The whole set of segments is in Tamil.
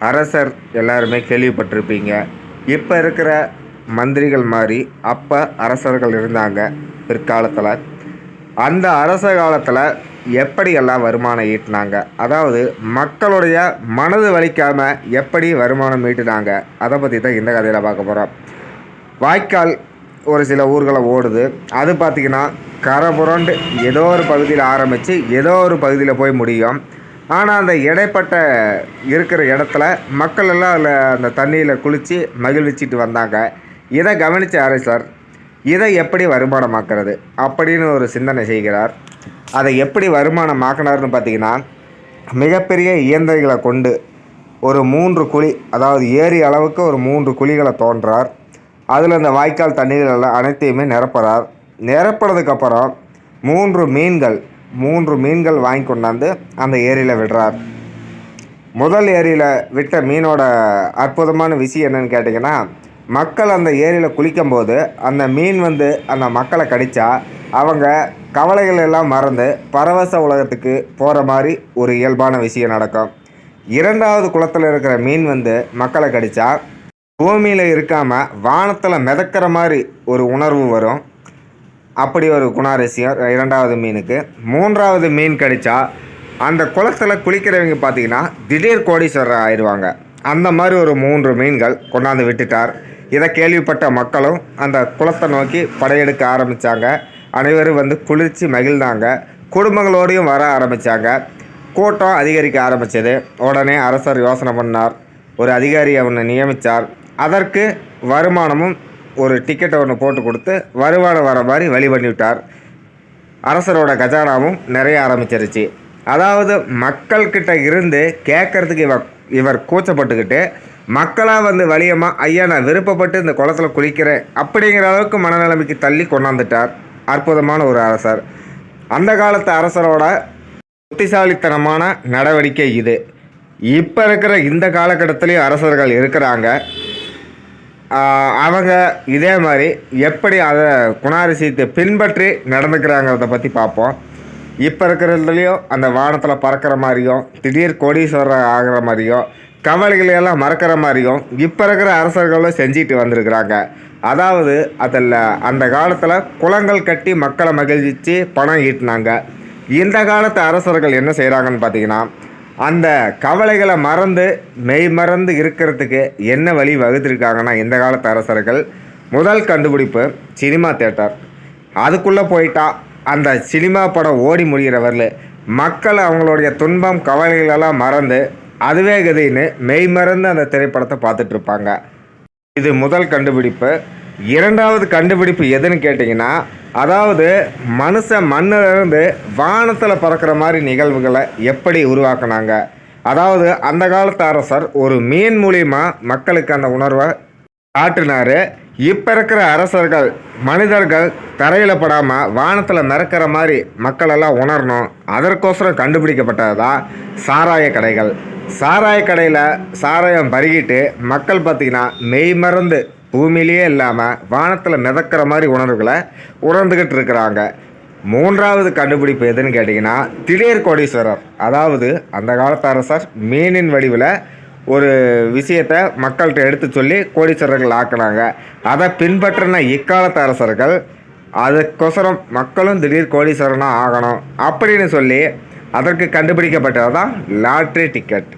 அரசர் எல்லாருமே கேள்விப்பட்டிருப்பீங்க. இப்போ இருக்கிற மந்திரிகள் மாதிரி அப்போ அரசர்கள் இருந்தாங்க பிற்காலத்தில். அந்த அரச காலத்தில் எப்படியெல்லாம் வருமானம் ஈட்டினாங்க, அதாவது மக்களுடைய மனது வலிக்காமல் எப்படி வருமானம் ஈட்டினாங்க, அதை பற்றி தான் இந்த கதையில் பார்க்க போகிறோம். வாய்க்கால் ஒரு சில ஊர்களை ஓடுது. அது பார்த்திங்கன்னா கரை புரண்டு ஏதோ ஒரு பகுதியில் ஆரம்பித்து ஏதோ ஒரு பகுதியில் போய் முடியும். ஆனால் அந்த இடைப்பட்ட இருக்கிற இடத்துல மக்கள் எல்லாம் அதில் அந்த தண்ணியில் குளித்து மகிழ்விச்சிட்டு வந்தாங்க. இதை கவனித்த அரசர் இதை எப்படி வருமானமாக்குறது அப்படின்னு ஒரு சிந்தனை செய்கிறார். அதை எப்படி வருமானமாக்கினார்னு பார்த்திங்கன்னா, மிகப்பெரிய இயந்திரங்களை கொண்டு ஒரு 3 குழி, அதாவது ஏரி அளவுக்கு ஒரு 3 குழிகளை தோன்றார். அதில் அந்த வாய்க்கால் தண்ணீர்கள் அனைத்தையுமே நிரப்புறார். நிரப்புறதுக்கப்புறம் 3 மீன்கள் வாங்கி கொண்டாந்து அந்த ஏரியில் விடுறார். முதல் ஏரியில் விட்ட மீனோட அற்புதமான விஷயம் என்னென்னு கேட்டிங்கன்னா, மக்கள் அந்த ஏரியில் குளிக்கும்போது அந்த மீன் அந்த மக்களை கடித்தா அவங்க கவலைகள் எல்லாம் மறந்து பரவச உலகத்துக்கு போகிற மாதிரி ஒரு இயல்பான விஷயம் நடக்கும். 2வது குளத்தில் இருக்கிற மீன் மக்களை கடித்தா பூமியில் இருக்காமல் வானத்தில் மிதக்கிற மாதிரி ஒரு உணர்வு வரும். அப்படி ஒரு குணாதிசயம் 2வது மீனுக்கு. 3வது மீன் கடித்தா அந்த குளத்தில் குளிக்கிறவங்க பார்த்திங்கன்னா திடீர் கோடீஸ்வரர் ஆயிடுவாங்க. அந்த மாதிரி ஒரு 3 மீன்கள் கொண்டாந்து விட்டுட்டார். இதை கேள்விப்பட்ட மக்களும் அந்த குளத்தை நோக்கி படையெடுக்க ஆரம்பித்தாங்க. அனைவரும் குளிர்ச்சி மகிழ்ந்தாங்க. குடும்பங்களோடையும் வர ஆரம்பித்தாங்க. கூட்டம் அதிகரிக்க ஆரம்பித்தது. உடனே அரசர் யோசனை பண்ணார். ஒரு அதிகாரியை ஒன்று நியமித்தார். அதற்கு வருமானமும் ஒரு டிக்கெட்டை ஒன்று போட்டு கொடுத்து வருமானம் வர மாதிரி வழி பண்ணிவிட்டார். அரசரோட கஜானாவும் நிறைய ஆரம்பிச்சிருச்சு. அதாவது மக்கள்கிட்ட இருந்து கேட்கறதுக்கு இவர் கூச்சப்பட்டுக்கிட்டு மக்களாக வலியமாக ஐயா நான் விருப்பப்பட்டு இந்த குளத்தில் குளிக்கிறேன் அப்படிங்கிற அளவுக்கு மனநிலைமைக்கு தள்ளி கொண்டாந்துட்டார். அற்புதமான ஒரு அரசர். அந்த காலத்து அரசரோட புத்திசாலித்தனமான நடவடிக்கை இது. இப்போ இருக்கிற இந்த காலகட்டத்திலையும் அரசர்கள் இருக்கிறாங்க. அவங்க இதே மாதிரி எப்படி அதை குணாதிசயத்தை பின்பற்றி நடந்துக்கிறாங்கிறத பற்றி பார்ப்போம். இப்போ இருக்கிறதுலையும் அந்த வானத்தில் பறக்கிற மாதிரியும் திடீர் கோடீஸ்வரர் ஆகிற மாதிரியும் கவலைகளையெல்லாம் மறக்கிற மாதிரியும் இப்போ இருக்கிற அரசர்களும் செஞ்சுட்டு வந்திருக்கிறாங்க. அதாவது அதில் அந்த காலத்தில் குளங்கள் கட்டி மக்களை மகிழ்ச்சி பணம் ஈட்டினாங்க. இந்த காலத்து அரசர்கள் என்ன செய்கிறாங்கன்னு பார்த்தீங்கன்னா, அந்த கவலைகளை மறந்து மெய் மறந்து இருக்கிறதுக்கு என்ன வழி வகுத்திருக்காங்கன்னா, இந்த காலத்து அரசர்கள் முதல் கண்டுபிடிப்பு சினிமா தேட்டர். அதுக்குள்ளே போயிட்டா அந்த சினிமா படம் ஓடி முடிகிறவர்கள் மக்கள் அவங்களுடைய துன்பம் கவலைகளெல்லாம் மறந்து அதுவே கதின்னு மெய் மறந்து அந்த திரைப்படத்தை பார்த்துட்ருப்பாங்க. இது முதல் கண்டுபிடிப்பு. 2வது கண்டுபிடிப்பு எதுன்னு கேட்டிங்கன்னா, அதாவது மனுஷன் மண்ணிலிருந்து வானத்தில் பறக்கிற மாதிரி நிகழ்வுகளை எப்படி உருவாக்குனாங்க. அதாவது அந்த காலத்து அரசர் ஒரு மீன் மூலிமா மக்களுக்கு அந்த உணர்வை காட்டினார். இப்போ இருக்கிற அரசர்கள் மனிதர்கள் தரையில் படாமல் வானத்தில் மிதக்கிற மாதிரி மக்களெல்லாம் உணரணும். அதற்கோசரம் கண்டுபிடிக்கப்பட்டது தான் சாராய கடைகள். சாராய கடையில் சாராயம் பருகிட்டு மக்கள் பார்த்திங்கன்னா மெய் மறந்து பூமியிலேயே இல்லாமல் வானத்தில் மிதக்கிற மாதிரி உணர்வுகளை உணர்ந்துக்கிட்டு இருக்கிறாங்க. 3வது கண்டுபிடிப்பு எதுன்னு கேட்டிங்கன்னா, திடீர் கோடீஸ்வரர். அதாவது அந்த காலத்து அரசர் மீனின் வடிவில் ஒரு விஷயத்தை மக்கள்கிட்ட எடுத்து சொல்லி கோடீஸ்வரர்கள் ஆக்கினாங்க. அதை பின்பற்றின இக்காலத்து அரசர்கள் அதுக்கோசரம் மக்களும் திடீர் கோடீஸ்வரனாக ஆகணும் அப்படின்னு சொல்லி அதற்கு கண்டுபிடிக்கப்பட்டது தான் லாட்ரி டிக்கெட்.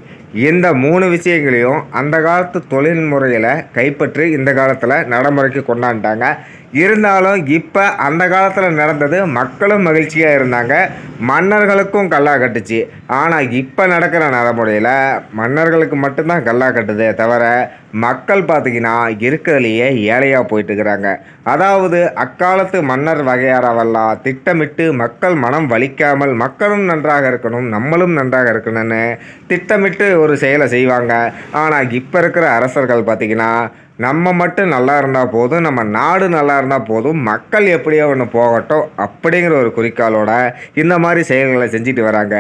இந்த 3 விஷயங்களையும் அந்த காலத்து தொழில்முறையில் கைப்பற்றி இந்த காலத்தில் நடைமுறைக்கு கொண்டாண்டாங்க. இருந்தாலும் இப்போ அந்த காலத்தில் நடந்தது மக்களும் மகிழ்ச்சியாக இருந்தாங்க, மன்னர்களுக்கும் கல்லா கட்டுச்சு. ஆனால் இப்போ நடக்கிற நடைமுறையில் மன்னர்களுக்கு மட்டும்தான் கல்லா கட்டுதே தவிர மக்கள் பார்த்திங்கன்னா இருக்கிறதுலையே ஏழையாக போயிட்டுருக்கிறாங்க. அதாவது அக்காலத்து மன்னர் வகையாரவெல்லாம் திட்டமிட்டு மக்கள் மனம் வலிக்காமல் மக்களும் நன்றாக இருக்கணும் நம்மளும் நன்றாக இருக்கணும்னு திட்டமிட்டு ஒரு செயலை செய்வாங்க. ஆனால் இப்போ இருக்கிற அரசர்கள் பார்த்திங்கன்னா நம்ம மட்டும் நல்லா இருந்தால் போதும், நம்ம நாடு நல்லா இருந்தால் போதும், மக்கள் எப்படியோ ஒன்று போகட்டும் அப்படிங்கிற ஒரு குறிக்கோளோட இந்த மாதிரி செயல்களை செஞ்சுட்டு வராங்க.